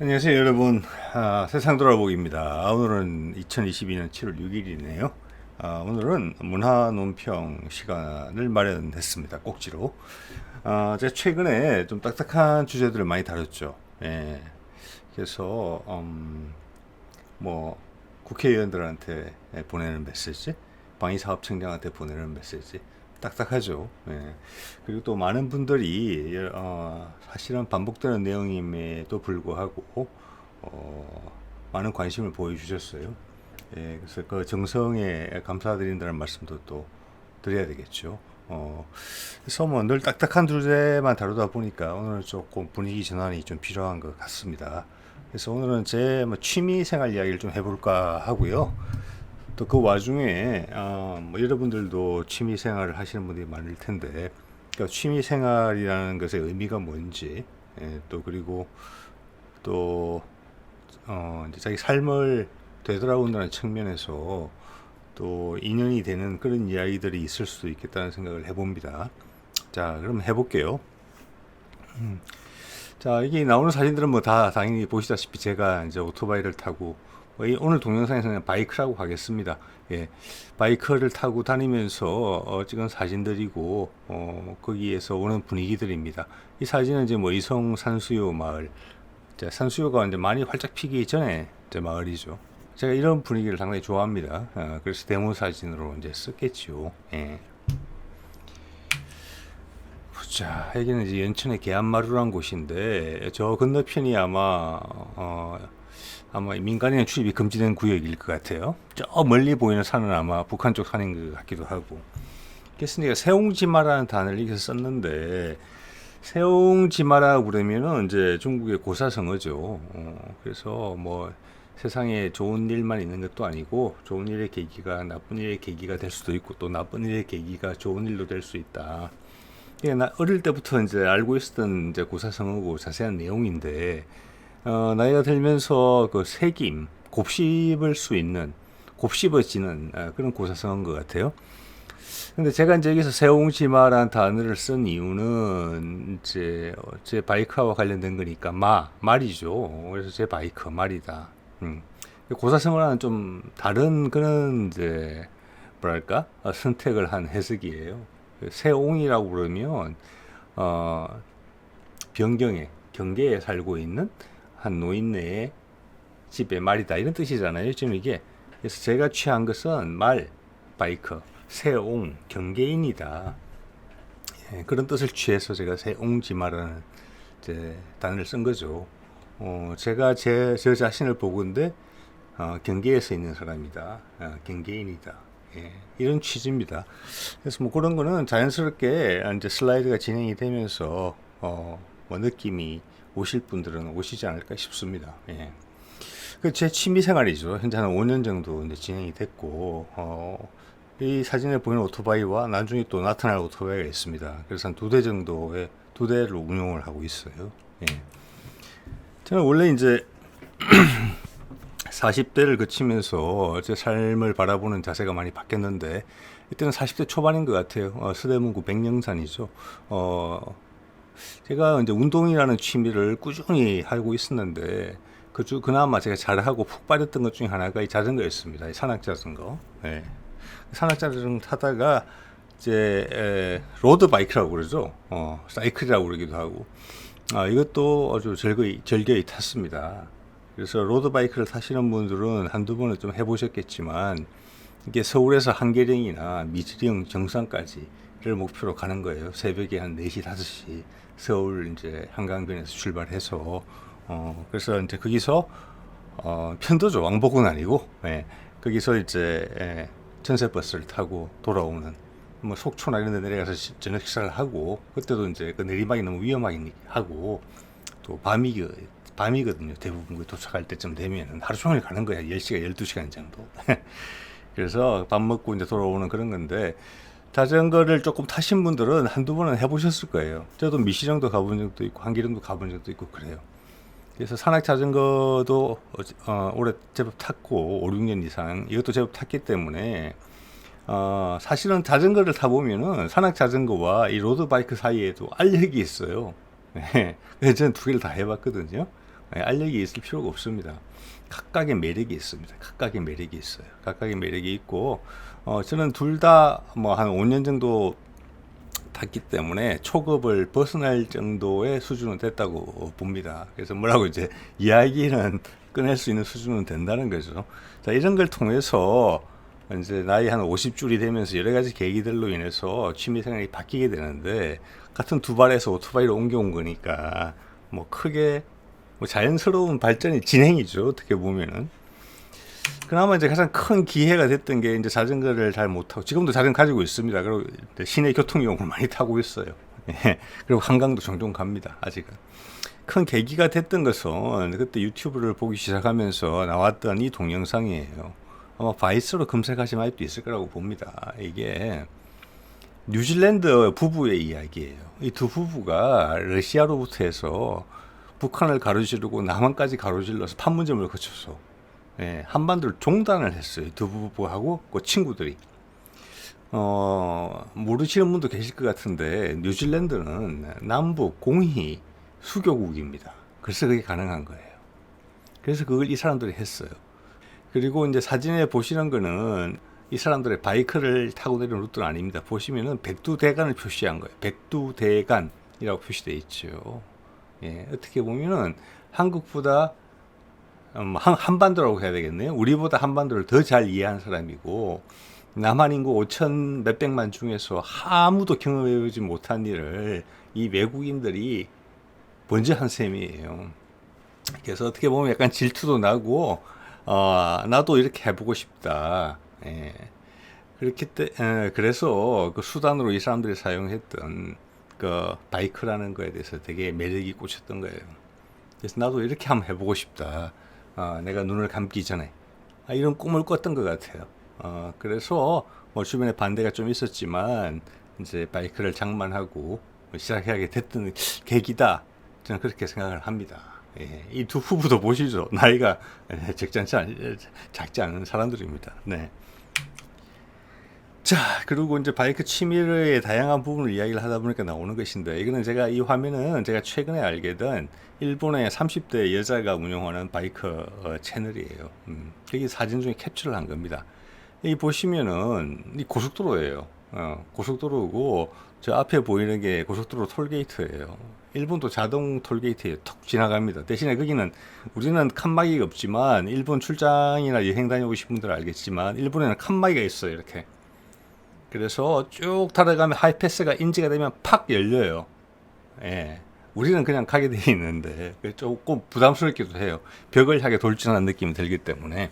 안녕하세요 여러분. 세상 돌아보기입니다. 오늘은 2022년 7월 6일이네요. 오늘은 문화 논평 시간을 마련했습니다. 꼭지로. 제가 최근에 좀 딱딱한 주제들을 많이 다뤘죠. 예. 그래서 뭐 국회의원들한테 보내는 메시지, 방위사업청장한테 보내는 메시지 딱딱하죠. 예. 그리고 또 많은 분들이 사실은 반복되는 내용임에도 불구하고 많은 관심을 보여주셨어요. 예, 그래서 그 정성에 감사드린다는 말씀도 또 드려야 되겠죠. 그래서 뭐 늘 딱딱한 주제만 다루다 보니까 오늘 조금 분위기 전환이 좀 필요한 것 같습니다. 그래서 오늘은 제 뭐 취미 생활 이야기를 좀 해볼까 하고요. 또 그 와중에 뭐 여러분들도 취미 생활을 하시는 분들이 많을 텐데, 그러니까 취미 생활이라는 것의 의미가 뭔지, 또 그리고 또 이제 자기 삶을 되돌아본다는 측면에서 또 인연이 되는 그런 이야기들이 있을 수도 있겠다는 생각을 해봅니다. 자, 그럼 해볼게요. 자, 여기 나오는 사진들은 뭐 다 당연히 보시다시피 제가 이제 오토바이를 타고 오늘 동영상에서는 바이크라고 하겠습니다. 예, 바이크를 타고 다니면서 찍은 사진들이고 거기에서 오는 분위기들입니다. 이 사진은 이제 뭐 이성 산수유 마을, 이제 산수유가 이제 많이 활짝 피기 전에 이제 마을이죠. 제가 이런 분위기를 상당히 좋아합니다. 그래서 데모 사진으로 이제 썼겠죠. 예. 자, 여기는 이제 연천의 계안마루라는 곳인데 저 건너편이 아마 민간인 출입이 금지된 구역일 것 같아요. 저 멀리 보이는 산은 아마 북한 쪽 산인 것 같기도 하고. 그래서 내가 세옹지마라는 단어를 여기서 썼는데 세옹지마라고 그러면은 이제 중국의 고사성어죠. 그래서 뭐 세상에 좋은 일만 있는 것도 아니고 좋은 일의 계기가 나쁜 일의 계기가 될 수도 있고 또 나쁜 일의 계기가 좋은 일로 될 수 있다. 이게 나 어릴 때부터 이제 알고 있었던 이제 고사성어고 자세한 내용인데 나이가 들면서 그 새김, 곱씹을 수 있는, 곱씹어지는 그런 고사성어인 것 같아요. 근데 제가 이제 여기서 세옹지마라는 단어를 쓴 이유는 이제 제 바이크와 관련된 거니까 말이죠. 그래서 제 바이크 말이다. 고사성어와는 좀 다른 그런 이제 뭐랄까 선택을 한 해석이에요. 세옹이라고 그러면 어, 변경에 경계에 살고 있는 한 노인네의 집의 말이다 이런 뜻이잖아요. 지금 이게 그래서 제가 취한 것은 말, 바이크, 세옹, 경계인이다. 예, 그런 뜻을 취해서 제가 세옹지마라는 이제 단어를 쓴 거죠. 제가 저 자신을 보건대 경계에서 있는 사람이다. 경계인이다. 예, 이런 취지입니다. 그래서 뭐 그런 거는 자연스럽게 이제 슬라이드가 진행이 되면서 뭐 느낌이 오실 분들은 오시지 않을까 싶습니다. 예. 제 취미 생활이죠. 현재 한 5년 정도 이제 진행이 됐고, 이 사진에 보이는 오토바이와 나중에 또 나타날 오토바이가 있습니다. 그래서 한 2대 정도의 2대를 운용을 하고 있어요. 예. 저는 원래 이제 40대를 거치면서 제 삶을 바라보는 자세가 많이 바뀌었는데, 이때는 40대 초반인 것 같아요. 서대문구 백령산이죠. 제가 이제 운동이라는 취미를 꾸준히 하고 있었는데 그나마 제가 잘하고 푹 빠졌던 것 중에 하나가 이 자전거였습니다. 이 산악 자전거. 예. 산악 자전거 타다가 이제 로드 바이크라고 그러죠. 사이클이라고 그러기도 하고. 이것도 아주 절교히 탔습니다. 그래서 로드 바이크를 타시는 분들은 한두 번은 좀 해보셨겠지만 이게 서울에서 한계령이나 미지령 정상까지를 목표로 가는 거예요. 새벽에 한 4시, 5시 서울 이제 한강변에서 출발해서 그래서 이제 거기서 편도죠. 왕복은 아니고 거기서 이제 전세버스를 타고 돌아오는 뭐 속초나 이런 데 내려가서 저녁 식사를 하고 그때도 이제 그 내리막이 너무 위험하긴 하고 또 밤이거든요. 대부분 도착할 때쯤 되면 하루 종일 가는 거야. 10시간, 12시간 정도. 그래서 밥 먹고 이제 돌아오는 그런 건데 자전거를 조금 타신 분들은 한두 번은 해보셨을 거예요. 저도 미시령도 가본 적도 있고 한기령도 가본 적도 있고 그래요. 그래서 산악 자전거도 올해 제법 탔고 5, 6년 이상 이것도 제법 탔기 때문에 사실은 자전거를 타보면은 산악 자전거와 이 로드바이크 사이에도 알력이 있어요. 그래서 저는 두 개를 다 해봤거든요. 알력이 있을 필요가 없습니다. 각각의 매력이 있습니다. 각각의 매력이 있어요. 각각의 매력이 있고, 저는 둘 다 뭐 한 5년 정도 탔기 때문에 초급을 벗어날 정도의 수준은 됐다고 봅니다. 그래서 뭐라고 이제 이야기는 꺼낼 수 있는 수준은 된다는 거죠. 자, 이런 걸 통해서 이제 나이 한 50줄이 되면서 여러 가지 계기들로 인해서 취미 생활이 바뀌게 되는데, 같은 두 발에서 오토바이로 옮겨온 거니까 뭐 크게 뭐 자연스러운 발전이 진행이죠. 어떻게 보면은. 그나마 이제 가장 큰 기회가 됐던 게 이제 자전거를 잘 못 타고, 지금도 자전거 가지고 있습니다. 그리고 시내 교통이용을 많이 타고 있어요. 예. 그리고 한강도 종종 갑니다. 아직은. 큰 계기가 됐던 것은 그때 유튜브를 보기 시작하면서 나왔던 이 동영상이에요. 아마 바이스로 검색하시면 알 수 있을 거라고 봅니다. 이게 뉴질랜드 부부의 이야기예요. 이 두 부부가 러시아로부터 해서 북한을 가로지르고 남한까지 가로질러서 판문점을 거쳐서 한반도를 종단을 했어요. 두 부부하고 그 친구들이. 모르시는 분도 계실 것 같은데 뉴질랜드는 남북 공히 수교국입니다. 그래서 그게 가능한 거예요. 그래서 그걸 이 사람들이 했어요. 그리고 이제 사진에 보시는 거는 이 사람들의 바이크를 타고 내려온 루트는 아닙니다. 보시면은 백두대간을 표시한 거예요. 백두대간이라고 표시되어 있죠. 예, 어떻게 보면은 한국보다 한반도라고 해야 되겠네요. 우리보다 한반도를 더 잘 이해한 사람이고, 남한 인구 5천 몇백만 중에서 아무도 경험해보지 못한 일을 이 외국인들이 먼저 한 셈이에요. 그래서 어떻게 보면 약간 질투도 나고, 나도 이렇게 해보고 싶다. 예. 그래서 그 수단으로 이 사람들이 사용했던 그 바이크라는 거에 대해서 되게 매력이 꽂혔던 거예요. 그래서 나도 이렇게 한번 해보고 싶다. 내가 눈을 감기 전에. 이런 꿈을 꿨던 것 같아요. 그래서 뭐 주변에 반대가 좀 있었지만 이제 바이크를 장만하고 시작하게 됐던 계기다. 저는 그렇게 생각을 합니다. 예, 이 두 부부도 보시죠. 나이가 작지 않은 사람들입니다. 네. 자, 그리고 이제 바이크 취미의 다양한 부분을 이야기를 하다 보니까 나오는 것인데, 이거는 이 화면은 제가 최근에 알게 된 일본의 30대 여자가 운영하는 바이크 채널이에요. 여기 사진 중에 캡처를 한 겁니다. 이 보시면은 이 고속도로예요. 고속도로고 저 앞에 보이는 게 고속도로 톨게이트예요. 일본도 자동 톨게이트에 톡 지나갑니다. 대신에 거기는, 우리는 칸막이가 없지만 일본 출장이나 여행 다녀오신 분들은 알겠지만 일본에는 칸막이가 있어요. 이렇게. 그래서 쭉 타다가면 하이패스가 인지가 되면 팍 열려요. 예. 우리는 그냥 가게 돼 있는데 조금 부담스럽기도 해요. 벽을 향해 돌진하는 느낌이 들기 때문에.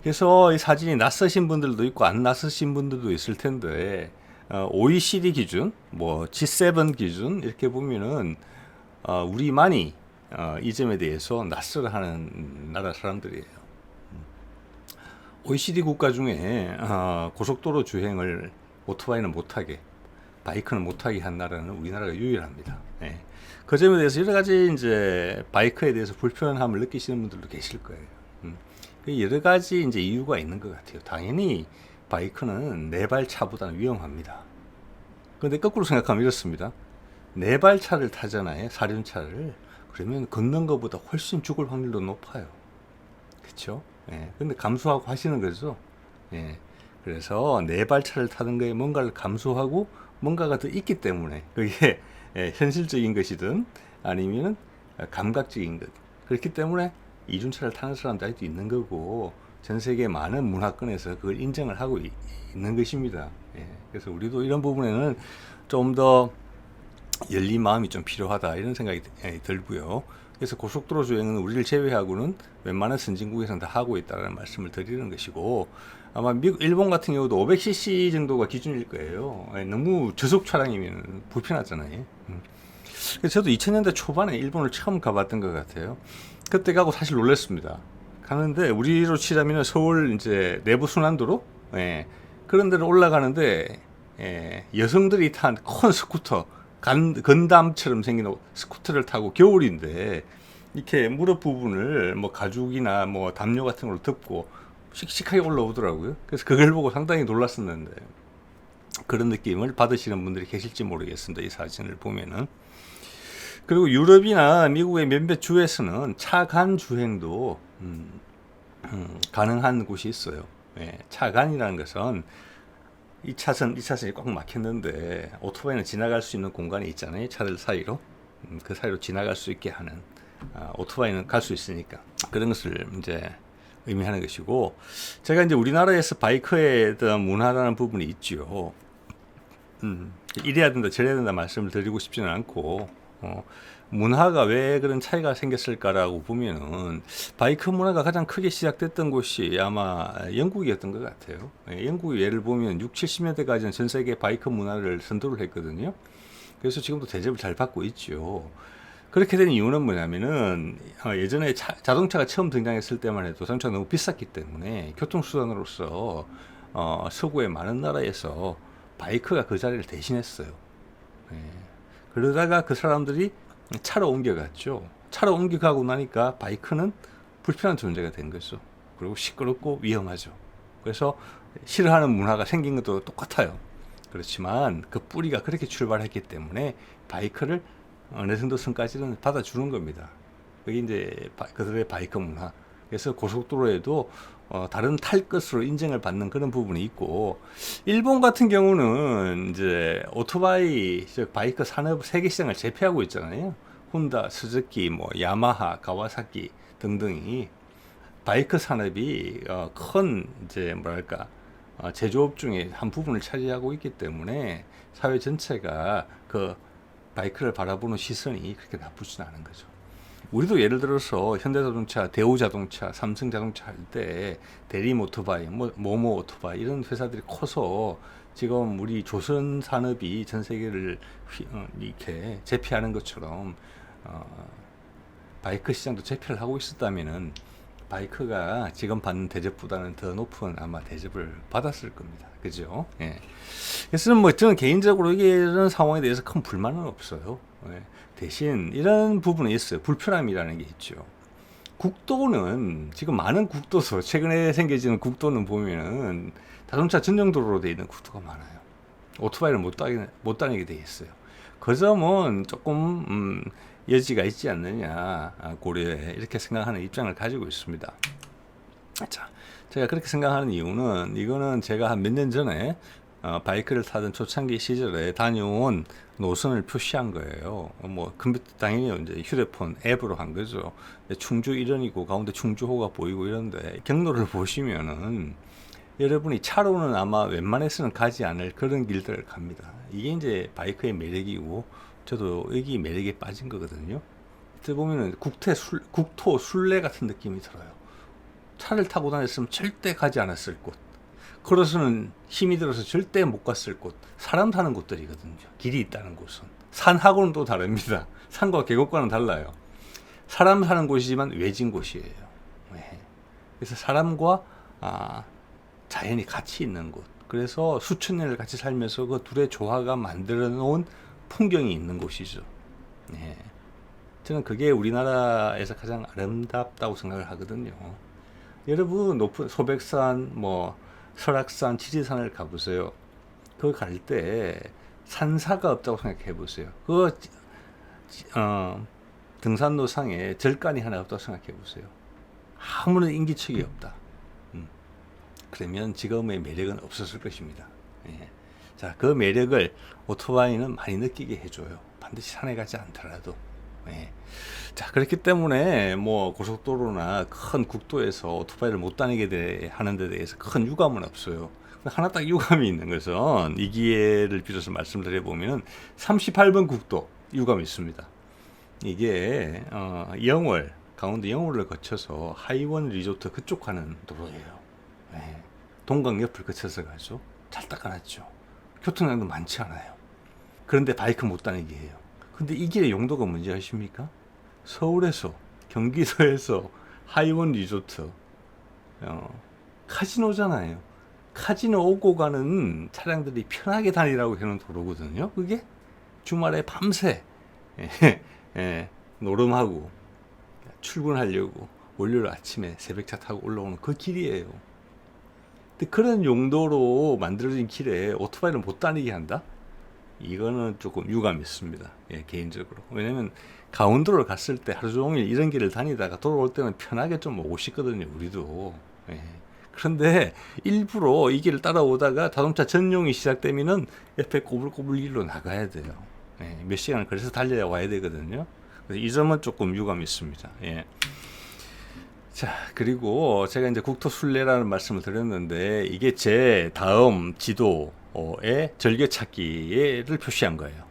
그래서 이 사진이 낯서신 분들도 있고 안 낯서신 분들도 있을 텐데, OECD 기준, 뭐 G7 기준 이렇게 보면은 우리만이 이 점에 대해서 낯설어하는 나라 사람들이에요. OECD 국가 중에 고속도로 주행을 오토바이는 못하게, 바이크는 못하게 한 나라는 우리나라가 유일합니다. 네. 그 점에 대해서 여러 가지 이제 바이크에 대해서 불편함을 느끼시는 분들도 계실 거예요. 여러 가지 이제 이유가 있는 것 같아요. 당연히 바이크는 네 발 차보다는 위험합니다. 그런데 거꾸로 생각하면 이렇습니다. 네 발 차를 타잖아요. 사륜차를. 그러면 걷는 것보다 훨씬 죽을 확률도 높아요. 그렇죠? 예. 근데 감수하고 하시는 거죠. 예. 그래서 네 발 차를 타는 거에 뭔가를 감수하고 뭔가가 더 있기 때문에 그게 현실적인 것이든 아니면 감각적인 것. 그렇기 때문에 이륜차를 타는 사람도 아직도 있는 거고, 전 세계 많은 문화권에서 그걸 인정을 하고 있는 것입니다. 예. 그래서 우리도 이런 부분에는 좀 더 열린 마음이 좀 필요하다, 이런 생각이 들고요. 그래서 고속도로 주행은 우리를 제외하고는 웬만한 선진국에서는 다 하고 있다는 말씀을 드리는 것이고, 아마 일본 같은 경우도 500cc 정도가 기준일 거예요. 너무 저속 차량이면 불편하잖아요. 그래서 저도 2000년대 초반에 일본을 처음 가봤던 것 같아요. 그때 가고 사실 놀랐습니다. 가는데 우리로 치자면 서울 이제 내부 순환도로, 그런 데를 올라가는데, 여성들이 탄 큰 스쿠터, 건담처럼 생긴 스쿠터를 타고, 겨울인데 이렇게 무릎 부분을 뭐 가죽이나 뭐 담요 같은 걸로 덮고 씩씩하게 올라오더라고요. 그래서 그걸 보고 상당히 놀랐었는데, 그런 느낌을 받으시는 분들이 계실지 모르겠습니다. 이 사진을 보면은. 그리고 유럽이나 미국의 몇몇 주에서는 차간 주행도 가능한 곳이 있어요. 예, 차간이라는 것은 2차선이 꽉 막혔는데 오토바이는 지나갈 수 있는 공간이 있잖아요. 차들 사이로. 그 사이로 지나갈 수 있게 하는, 오토바이는 갈 수 있으니까. 그런 것을 이제 의미하는 것이고, 제가 이제 우리나라에서 바이크에 대한 문화라는 부분이 있죠. 이래야 된다, 저래야 된다 말씀을 드리고 싶지는 않고, 문화가 왜 그런 차이가 생겼을까라고 보면은 바이크 문화가 가장 크게 시작됐던 곳이 아마 영국이었던 것 같아요. 영국이 예를 보면 6, 70년대까지는 전 세계 바이크 문화를 선도를 했거든요. 그래서 지금도 대접을 잘 받고 있죠. 그렇게 된 이유는 뭐냐면은 예전에 자동차가 처음 등장했을 때만 해도 자동차가 너무 비쌌기 때문에 교통수단으로서 서구의 많은 나라에서 바이크가 그 자리를 대신했어요. 그러다가 그 사람들이 차로 옮겨갔죠. 차로 옮겨가고 나니까 바이크는 불편한 존재가 된 거죠. 그리고 시끄럽고 위험하죠. 그래서 싫어하는 문화가 생긴 것도 똑같아요. 그렇지만 그 뿌리가 그렇게 출발했기 때문에 바이크를 어느 정도 선까지는 받아주는 겁니다. 그게 이제 그들의 바이크 문화. 그래서 고속도로에도 다른 탈 것으로 인정을 받는 그런 부분이 있고, 일본 같은 경우는 이제 오토바이, 즉 바이크 산업 세계 시장을 제패하고 있잖아요. 혼다, 스즈키, 뭐 야마하, 가와사키 등등이 바이크 산업이 큰 이제 뭐랄까 제조업 중에 한 부분을 차지하고 있기 때문에 사회 전체가 그 바이크를 바라보는 시선이 그렇게 나쁘진 않은 거죠. 우리도 예를 들어서 현대자동차, 대우자동차, 삼성자동차 할 때 대리 오토바이, 모모 오토바이 이런 회사들이 커서 지금 우리 조선 산업이 전 세계를 이렇게 제패하는 것처럼 바이크 시장도 제패를 하고 있었다면은 바이크가 지금 받는 대접보다는 더 높은 아마 대접을 받았을 겁니다. 그죠? 예. 그래서 뭐 저는 개인적으로 이런 상황에 대해서 큰 불만은 없어요. 예. 대신 이런 부분이 있어요. 불편함이라는 게 있죠. 국도는 지금 많은 국도도 최근에 생겨지는 국도는 보면은 자동차 전용 도로로 되어 있는 국도가 많아요. 오토바이를 못 다니게 되어 있어요. 그 점은 조금 여지가 있지 않느냐 고려해 이렇게 생각하는 입장을 가지고 있습니다. 자, 제가 그렇게 생각하는 이유는 이거는 제가 한 몇 년 전에 바이크를 타던 초창기 시절에 다녀온 노선을 표시한 거예요. 뭐 컴퓨터 당연히 이제 휴대폰 앱으로 한 거죠. 충주 일원이고 가운데 충주호가 보이고 이런데 경로를 보시면은 여러분이 차로는 아마 웬만해서는 가지 않을 그런 길들을 갑니다. 이게 이제 바이크의 매력이고 저도 여기 매력에 빠진 거거든요. 그때 보면은 국토 순례 같은 느낌이 들어요. 차를 타고 다녔으면 절대 가지 않았을 곳, 걸어서는 힘이 들어서 절대 못 갔을 곳, 사람 사는 곳들이거든요. 길이 있다는 곳은. 산하고는 또 다릅니다. 산과 계곡과는 달라요. 사람 사는 곳이지만 외진 곳이에요. 네. 그래서 사람과 자연이 같이 있는 곳. 그래서 수천 년을 같이 살면서 그 둘의 조화가 만들어 놓은 풍경이 있는 곳이죠. 네. 저는 그게 우리나라에서 가장 아름답다고 생각을 하거든요. 여러분 높은 소백산, 뭐 설악산, 지리산을 가보세요. 그거 갈 때 산사가 없다고 생각해 보세요. 그 등산로상에 절간이 하나 없다고 생각해 보세요. 아무런 인기척이 없다. 그러면 지금의 매력은 없었을 것입니다. 예. 자, 그 매력을 오토바이는 많이 느끼게 해줘요. 반드시 산에 가지 않더라도. 예. 자, 그렇기 때문에 뭐 고속도로나 큰 국도에서 오토바이를 못 다니게 하는 데 대해서 큰 유감은 없어요. 하나 딱 유감이 있는 것은 이 기회를 빌어서 말씀드려보면 38번 국도 유감이 있습니다. 이게 영월, 강원도 영월을 거쳐서 하이원 리조트 그쪽 가는 도로예요. 네. 동강 옆을 거쳐서 가죠. 잘 닦아놨죠. 교통량도 많지 않아요. 그런데 바이크 못 다니게 해요. 근데 이 길의 용도가 뭔지 아십니까? 서울에서, 경기도에서 하이원 리조트, 카지노잖아요. 카지노 오고 가는 차량들이 편하게 다니라고 해놓은 도로거든요. 그게 주말에 밤새 노름하고 출근하려고 월요일 아침에 새벽차 타고 올라오는 그 길이에요. 근데 그런 용도로 만들어진 길에 오토바이를 못 다니게 한다? 이거는 조금 유감 있습니다. 예, 개인적으로. 왜냐면 강원도를 갔을 때 하루 종일 이런 길을 다니다가 돌아올 때는 편하게 좀 오고 싶거든요, 우리도. 예. 그런데 일부러 이 길을 따라오다가 자동차 전용이 시작되면은 옆에 꼬불꼬불 길로 나가야 돼요. 예, 몇 시간을 그래서 달려야 와야 되거든요. 그래서 이 점은 조금 유감이 있습니다. 예. 자, 그리고 제가 이제 국토순례라는 말씀을 드렸는데 이게 제 다음 지도의 절개찾기를 표시한 거예요.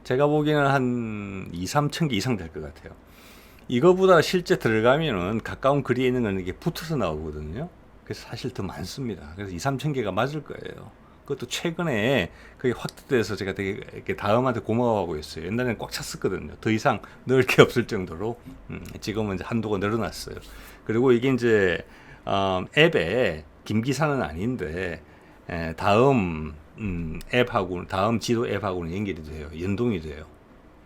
제가 보기에는 한 2, 3천 개 이상 될 것 같아요. 이거보다 실제 들어가면은 가까운 거리에 있는 거는 이게 붙어서 나오거든요. 그래서 사실 더 많습니다. 그래서 2, 3천 개가 맞을 거예요. 그것도 최근에 그게 확대돼서 제가 되게 이렇게 다음한테 고마워하고 있어요. 옛날에는 꽉 찼었거든요. 더 이상 넣을 게 없을 정도로. 지금은 이제 한도가 늘어났어요. 그리고 이게 이제 앱에 김기사는 아닌데 다음 앱하고 다음 지도 앱하고는 연결이 돼요. 연동이 돼요.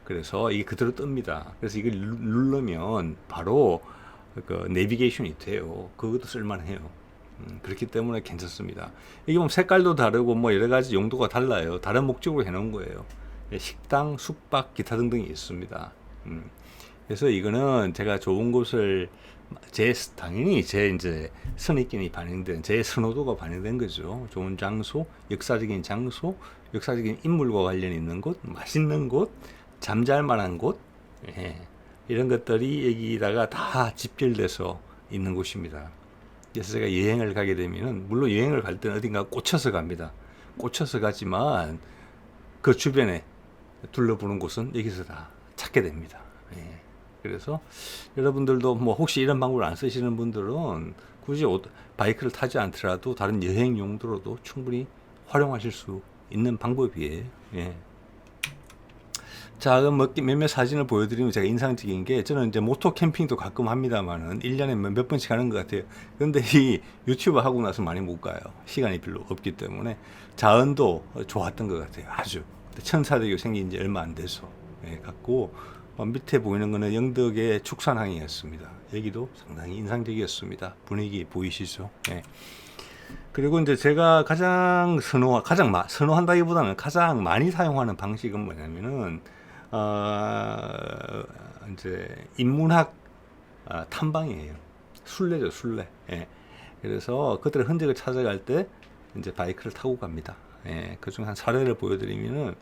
그래서 이게 그대로 뜹니다. 그래서 이걸 누르면 바로 그 내비게이션이 돼요. 그것도 쓸만해요. 그렇기 때문에 괜찮습니다. 이게 뭐 색깔도 다르고 뭐 여러 가지 용도가 달라요. 다른 목적으로 해놓은 거예요. 식당, 숙박, 기타 등등이 있습니다. 그래서 이거는 제가 좋은 곳을 당연히 제 이제 선입견이 반영된 제 선호도가 반영된 거죠. 좋은 장소, 역사적인 장소, 역사적인 인물과 관련 있는 곳, 맛있는 곳, 잠잘 만한 곳, 예, 이런 것들이 여기다가 다 집결돼서 있는 곳입니다. 그래서 제가 여행을 가게 되면은 물론 여행을 갈 때는 어딘가 꽂혀서 갑니다. 꽂혀서 가지만 그 주변에 둘러보는 곳은 여기서 다 찾게 됩니다. 예. 그래서 여러분들도 뭐 혹시 이런 방법을 안 쓰시는 분들은 굳이 바이크를 타지 않더라도 다른 여행 용도로도 충분히 활용하실 수 있는 방법이에요. 예. 자, 그럼 몇몇 사진을 보여드리면 제가 인상적인 게 저는 이제 모토 캠핑도 가끔 합니다만은 1년에 몇 번씩 가는 것 같아요. 그런데 이 유튜브 하고 나서 많이 못 가요. 시간이 별로 없기 때문에. 자연도 좋았던 것 같아요. 아주. 천사대교 생긴 지 얼마 안 돼서. 예, 갔고, 밑에 보이는 거는 영덕의 축산항이었습니다. 여기도 상당히 인상적이었습니다. 분위기 보이시죠? 예. 그리고 이제 제가 선호한다기보다는 가장 많이 사용하는 방식은 뭐냐면은, 이제 인문학 탐방이에요. 순례죠, 순례. 예. 그래서 그들의 흔적을 찾아갈 때 이제 바이크를 타고 갑니다. 예. 그중 한 사례를 보여드리면은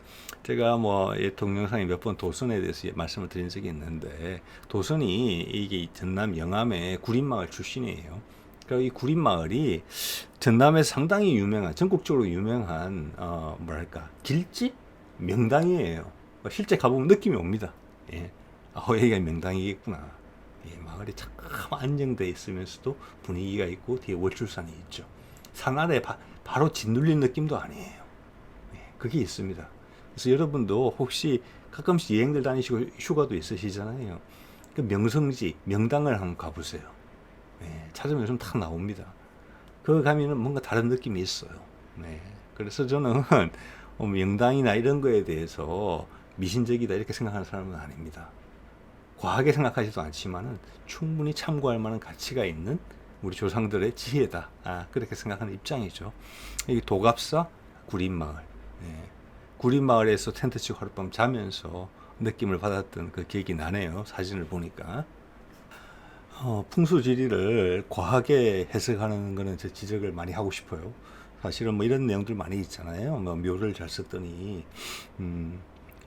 제가 뭐 동영상에 몇 번 도선에 대해서 말씀을 드린 적이 있는데 도선이 이게 전남 영암의 구린마을 출신이에요. 그리고 이 구린마을이 전남에 상당히 유명한 전국적으로 유명한 뭐랄까 길집 명당이에요. 실제 가보면 느낌이 옵니다. 예. 여기가 명당이겠구나. 예, 마을이 참 안정되어 있으면서도 분위기가 있고 뒤에 월출산이 있죠. 산 아래 바로 짓눌린 느낌도 아니에요. 예, 그게 있습니다. 그래서 여러분도 혹시 가끔씩 여행들 다니시고 휴가도 있으시잖아요. 그 명성지, 명당을 한번 가보세요. 예, 찾으면 요즘 다 나옵니다. 그거 가면은 뭔가 다른 느낌이 있어요. 네. 그래서 저는 명당이나 이런 거에 대해서 미신적이다 이렇게 생각하는 사람은 아닙니다. 과하게 생각하지도 않지만은 충분히 참고할 만한 가치가 있는 우리 조상들의 지혜다. 그렇게 생각하는 입장이죠. 여기 도갑사 구린마을. 예. 구린마을에서 텐트 치고 하룻밤 자면서 느낌을 받았던 그 기억이 나네요. 사진을 보니까. 풍수지리를 과하게 해석하는 거는 제 지적을 많이 하고 싶어요. 사실은 뭐 이런 내용들 많이 있잖아요. 뭐 묘를 잘 썼더니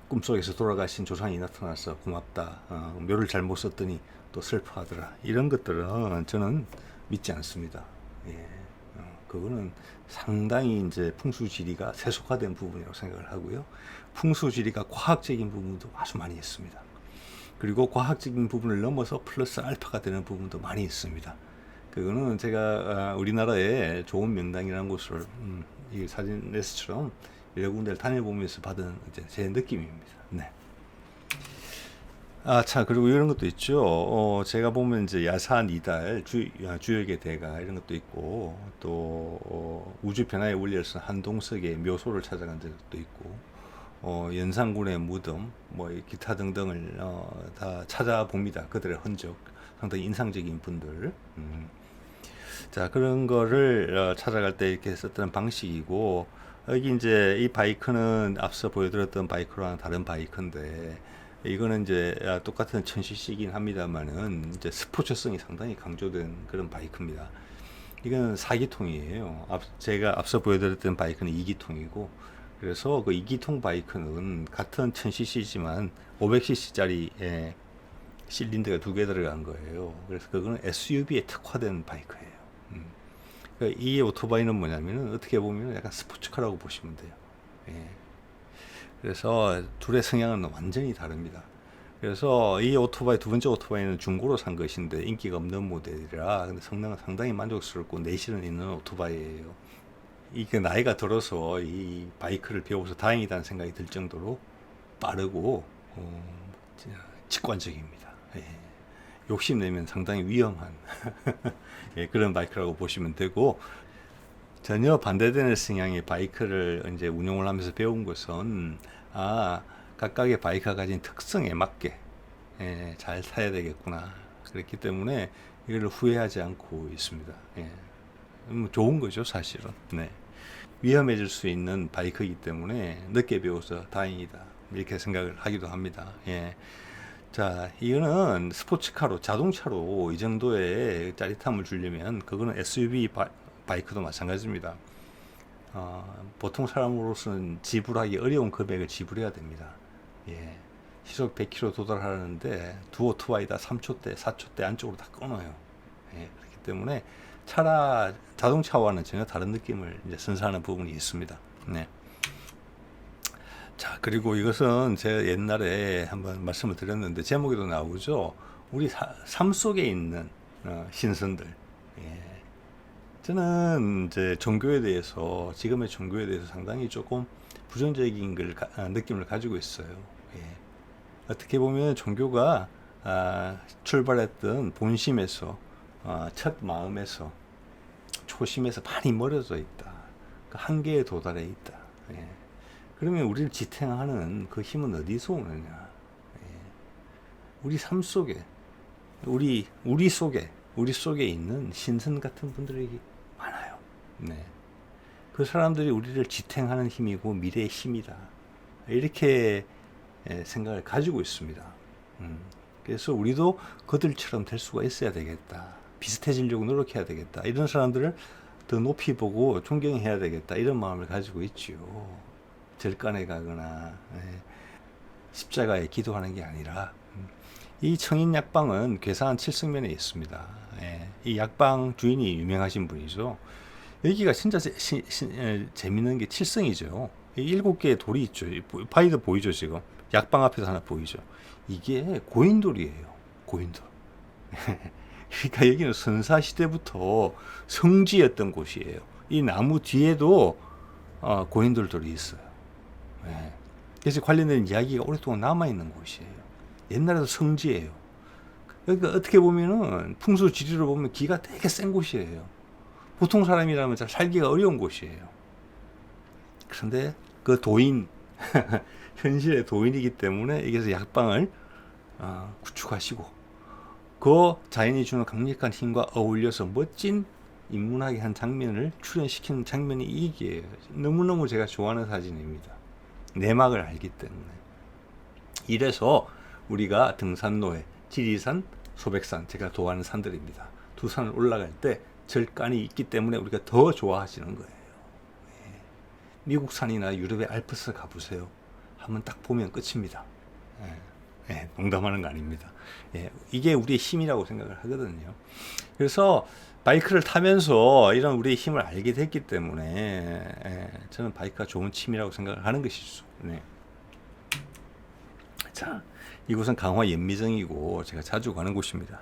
꿈속에서 돌아가신 조상이 나타나서 고맙다. 묘를 잘못 썼더니 또 슬퍼하더라. 이런 것들은 저는 믿지 않습니다. 예, 그거는 상당히 이제 풍수지리가 세속화된 부분이라고 생각을 하고요. 풍수지리가 과학적인 부분도 아주 많이 있습니다. 그리고 과학적인 부분을 넘어서 플러스 알파가 되는 부분도 많이 있습니다. 그거는 제가 우리나라의 좋은 명당이라는 곳을 이 사진에서처럼 여러 군데를 다녀보면서 받은 이제 제 느낌입니다. 네. 자, 그리고 이런 것도 있죠. 제가 보면 이제 야산 이달, 주역의 대가 이런 것도 있고, 또, 우주 변화의 원리에서 한동석의 묘소를 찾아간 적도 있고, 연산군의 무덤, 뭐, 기타 등등을, 다 찾아봅니다. 그들의 흔적. 상당히 인상적인 분들. 자, 그런 거를 찾아갈 때 이렇게 썼던 방식이고, 여기 이제 이 바이크는 앞서 보여드렸던 바이크랑 다른 바이크인데, 이거는 이제 똑같은 1000cc이긴 합니다만은 이제 스포츠성이 상당히 강조된 그런 바이크입니다. 이건 4기통이에요. 제가 앞서 보여드렸던 바이크는 2기통이고, 그래서 그 2기통 바이크는 같은 1000cc지만 500cc짜리 실린더가 2개 들어간 거예요. 그래서 그거는 SUV에 특화된 바이크예요. 그러니까 이 오토바이는 뭐냐면은 어떻게 보면 약간 스포츠카라고 보시면 돼요. 예. 그래서 둘의 성향은 완전히 다릅니다. 그래서 이 오토바이, 두 번째 오토바이는 중고로 산 것인데 인기가 없는 모델이라 근데 성능은 상당히 만족스럽고 내실은 있는 오토바이예요. 이게 나이가 들어서 이 바이크를 배워서 다행이다는 생각이 들 정도로 빠르고 직관적입니다. 예. 욕심내면 상당히 위험한 예, 그런 바이크라고 보시면 되고, 전혀 반대되는 성향의 바이크를 이제 운용을 하면서 배운 것은 각각의 바이크가 가진 특성에 맞게 잘 타야 되겠구나. 그렇기 때문에 이걸 후회하지 않고 있습니다. 예. 좋은 거죠, 사실은. 네. 위험해질 수 있는 바이크이기 때문에 늦게 배워서 다행이다. 이렇게 생각을 하기도 합니다. 예. 자, 이거는 스포츠카로, 자동차로 이 정도의 짜릿함을 주려면 그거는 SUV 바이크도 마찬가지입니다. 보통 사람으로서는 지불하기 어려운 금액을 지불해야 됩니다. 예. 시속 100km 도달하는데 두 오토바이 다 3초대, 4초대 안쪽으로 다 끊어요. 예. 그렇기 때문에 자동차와는 전혀 다른 느낌을 이제 선사하는 부분이 있습니다. 네. 자, 그리고 이것은 제가 옛날에 한번 말씀을 드렸는데 제목에도 나오죠. 우리 삶 속에 있는 신선들. 예. 저는 이제 종교에 대해서, 지금의 종교에 대해서 상당히 조금 부정적인 느낌을 가지고 있어요. 예. 어떻게 보면 종교가 출발했던 본심에서, 첫 마음에서, 초심에서 많이 멀어져 있다. 그 한계에 도달해 있다. 예. 그러면 우리를 지탱하는 그 힘은 어디서 오느냐? 예. 우리 삶 속에, 우리 속에 있는 신선 같은 분들이 많아요. 네. 그 사람들이 우리를 지탱하는 힘이고 미래의 힘이다. 이렇게 생각을 가지고 있습니다. 그래서 우리도 그들처럼 될 수가 있어야 되겠다. 비슷해지려고 노력해야 되겠다. 이런 사람들을 더 높이 보고 존경해야 되겠다. 이런 마음을 가지고 있지요. 절간에 가거나 십자가에 기도하는 게 아니라, 이 청인 약방은 괴사한 칠성면에 있습니다. 이 약방 주인이 유명하신 분이죠. 여기가 진짜 재밌는 게 칠성이죠. 7개의 돌이 있죠. 바위도 보이죠, 지금. 약방 앞에서 하나 보이죠. 이게 고인돌이에요. 고인돌. 그러니까 여기는 선사시대부터 성지였던 곳이에요. 이 나무 뒤에도 고인돌들이 있어요. 그래서 관련된 이야기가 오랫동안 남아있는 곳이에요. 옛날에도 성지예요. 그러니까 어떻게 보면은 풍수지리로 보면 기가 되게 센 곳이에요. 보통 사람이라면 잘 살기가 어려운 곳이에요. 그런데 그 도인, 현실의 도인이기 때문에 여기서 약방을 구축하시고 그 자연이 주는 강력한 힘과 어울려서 멋진 인문학의 한 장면을 출연시키는 장면이 이기예요. 너무너무 제가 좋아하는 사진입니다. 내막을 알기 때문에. 이래서 우리가 등산로에 지리산, 소백산, 제가 좋아하는 산들입니다. 두 산을 올라갈 때 절간이 있기 때문에 우리가 더 좋아하시는 거예요. 미국 산이나 유럽의 알프스 가보세요. 한번 딱 보면 끝입니다. 농담하는 거 아닙니다. 이게 우리의 힘이라고 생각을 하거든요. 그래서 바이크를 타면서 이런 우리의 힘을 알게 됐기 때문에 저는 바이크가 좋은 취미라고 생각을 하는 것이죠. 네. 자, 이곳은 강화 연미정이고 제가 자주 가는 곳입니다.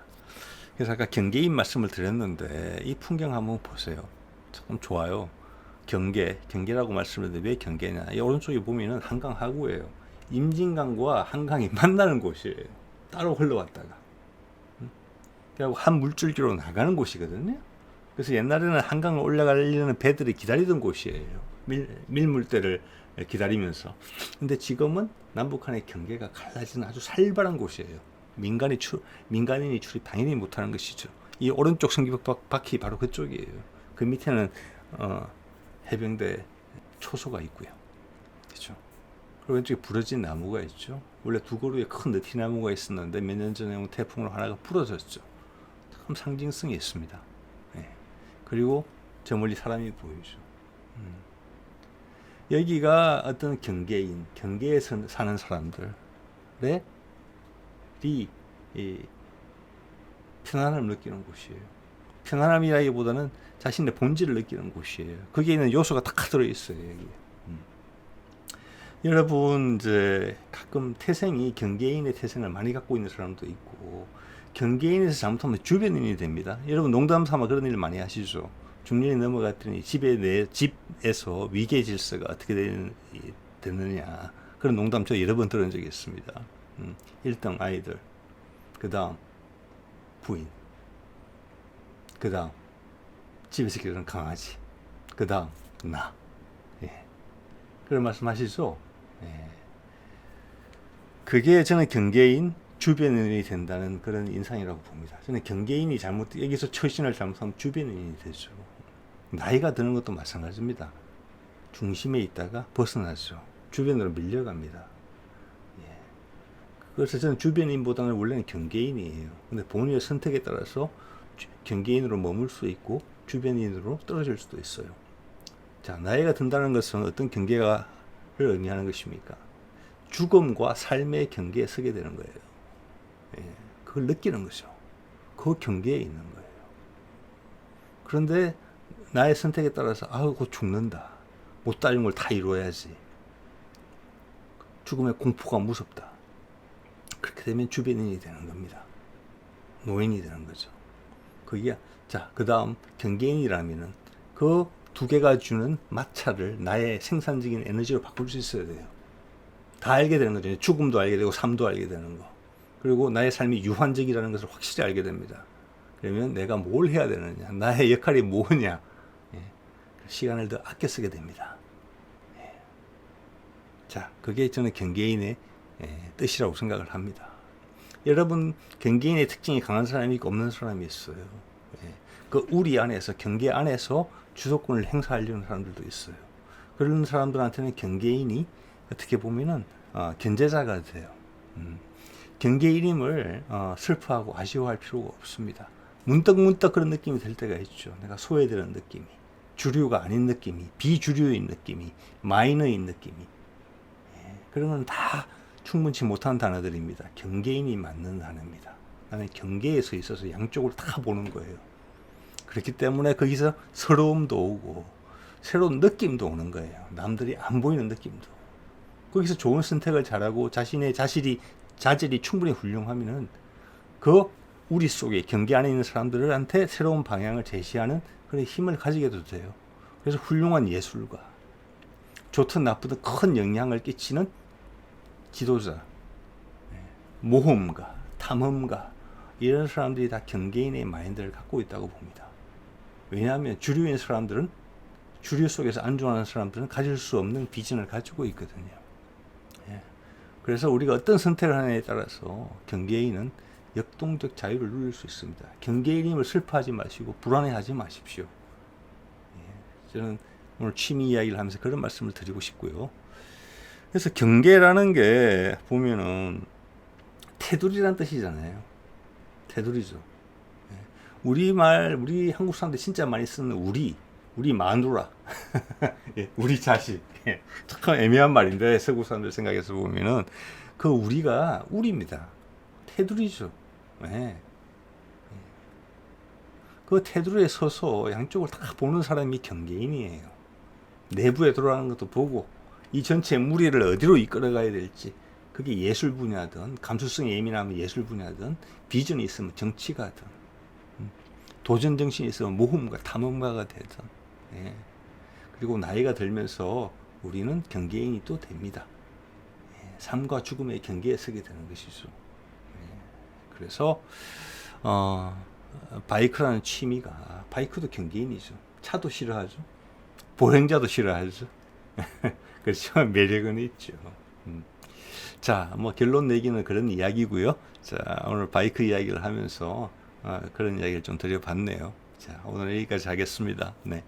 그래서 아까 경계인 말씀을 드렸는데 이 풍경 한번 보세요. 참 좋아요. 경계라고 말씀드렸는데 왜 경계냐? 이 오른쪽에 보면은 한강 하구예요. 임진강과 한강이 만나는 곳이에요. 따로 흘러왔다가. 그리고 한 물줄기로 나가는 곳이거든요. 그래서 옛날에는 한강을 올라가려는 배들이 기다리던 곳이에요. 밀물대를 기다리면서. 근데 지금은 남북한의 경계가 갈라지는 아주 살벌한 곳이에요. 민간인이 출입 당연히 못하는 것이죠. 이 오른쪽 성기벽 바퀴 바로 그쪽이에요. 그 밑에는 해병대 초소가 있고요. 그렇죠? 그리고 왼쪽에 부러진 나무가 있죠. 원래 두 그루에 큰 느티나무가 있었는데 몇 년 전에 태풍으로 하나가 부러졌죠. 참 상징성이 있습니다. 예. 그리고 저 멀리 사람이 보이죠. 여기가 어떤 경계인, 경계에 사는 사람들의 편안함을 느끼는 곳이에요. 편안함이라기보다는 자신의 본질을 느끼는 곳이에요. 거기에 있는 요소가 다 들어있어요. 여기. 여러분 이제 가끔 태생이 경계인의 태생을 많이 갖고 있는 사람도 있고 경계인에서 잘못하면 주변인이 됩니다. 여러분 농담 삼아 그런 일 많이 하시죠. 중년이 넘어갔더니 집에서 위계 질서가 어떻게 되느냐 그런 농담 저 여러 번 들은 적이 있습니다. 1등 아이들, 그 다음 부인, 그 다음 집에서 기르는 강아지, 그 다음 나. 예. 그런 말씀 하시죠? 예. 그게 저는 경계인 주변인이 된다는 그런 인상이라고 봅니다. 저는 경계인이 여기서 처신을 잘못하면 주변인이 되죠. 나이가 드는 것도 마찬가지입니다. 중심에 있다가 벗어나죠. 주변으로 밀려갑니다. 예. 그래서 저는 주변인보다는 원래는 경계인이에요. 근데 본인의 선택에 따라서 경계인으로 머물 수 있고 주변인으로 떨어질 수도 있어요. 자, 나이가 든다는 것은 어떤 경계를 의미하는 것입니까? 죽음과 삶의 경계에 서게 되는 거예요. 예, 그걸 느끼는 거죠. 그 경계에 있는 거예요. 그런데 나의 선택에 따라서 곧 죽는다. 못다른 걸 다 이루어야지. 죽음의 공포가 무섭다. 그렇게 되면 주변인이 되는 겁니다. 노인이 되는 거죠. 그 다음 경계인이라면은 그 두 개가 주는 마찰을 나의 생산적인 에너지로 바꿀 수 있어야 돼요. 다 알게 되는 거죠. 죽음도 알게 되고 삶도 알게 되는 거. 그리고 나의 삶이 유한적이라는 것을 확실히 알게 됩니다. 그러면 내가 뭘 해야 되느냐, 나의 역할이 뭐냐, 시간을 더 아껴 쓰게 됩니다. 자, 그게 저는 경계인의 뜻이라고 생각을 합니다. 여러분, 경계인의 특징이 강한 사람이 있고 없는 사람이 있어요. 그 우리 안에서, 경계 안에서 주도권을 행사하려는 사람들도 있어요. 그런 사람들한테는 경계인이 어떻게 보면은 견제자가 돼요. 경계인임을 슬퍼하고 아쉬워할 필요가 없습니다. 문득문득 그런 느낌이 들 때가 있죠. 내가 소외되는 느낌이, 주류가 아닌 느낌이, 비주류인 느낌이, 마이너인 느낌이. 그런 건 다 충분치 못한 단어들입니다. 경계인이 맞는 단어입니다. 나는 경계에 서 있어서 양쪽을 다 보는 거예요. 그렇기 때문에 거기서 서러움도 오고 새로운 느낌도 오는 거예요. 남들이 안 보이는 느낌도. 거기서 좋은 선택을 잘하고 자신의 자질이 충분히 훌륭하면은 그 우리 속에 경계 안에 있는 사람들한테 새로운 방향을 제시하는 그런 힘을 가지게도 돼요. 그래서 훌륭한 예술가, 좋든 나쁘든 큰 영향을 끼치는 지도자, 모험가, 탐험가, 이런 사람들이 다 경계인의 마인드를 갖고 있다고 봅니다. 왜냐하면 주류인 사람들은, 주류 속에서 안주하는 사람들은 가질 수 없는 비전을 가지고 있거든요. 그래서 우리가 어떤 선택을 하느냐에 따라서 경계인은 역동적 자유를 누릴 수 있습니다. 경계인임을 슬퍼하지 마시고 불안해하지 마십시오. 저는 오늘 취미 이야기를 하면서 그런 말씀을 드리고 싶고요. 그래서 경계라는 게 보면은 테두리란 뜻이잖아요. 테두리죠. 우리 한국 사람들이 진짜 많이 쓰는 우리 마누라, 우리 자식. 참 애매한 말인데 서구 사람들 생각해서 보면은 그 우리가 우리입니다. 테두리죠. 그 테두리에 서서 양쪽을 다 보는 사람이 경계인이에요. 내부에 들어가는 것도 보고 이 전체 무리를 어디로 이끌어가야 될지, 그게 예술 분야든 감수성이 예민하면 예술 분야든 비전이 있으면 정치가든 도전 정신이 있으면 모험가, 탐험가가 되든. 그리고 나이가 들면서 우리는 경계인이 또 됩니다. 삶과 죽음의 경계에 서게 되는 것이죠. 그래서 바이크라는 취미가, 바이크도 경계인이죠. 차도 싫어하죠. 보행자도 싫어하죠. 그렇죠. 매력은 있죠. 자, 결론 내기는 그런 이야기고요. 자, 오늘 바이크 이야기를 하면서 그런 이야기를 좀 드려봤네요. 자, 오늘 여기까지 하겠습니다. 네.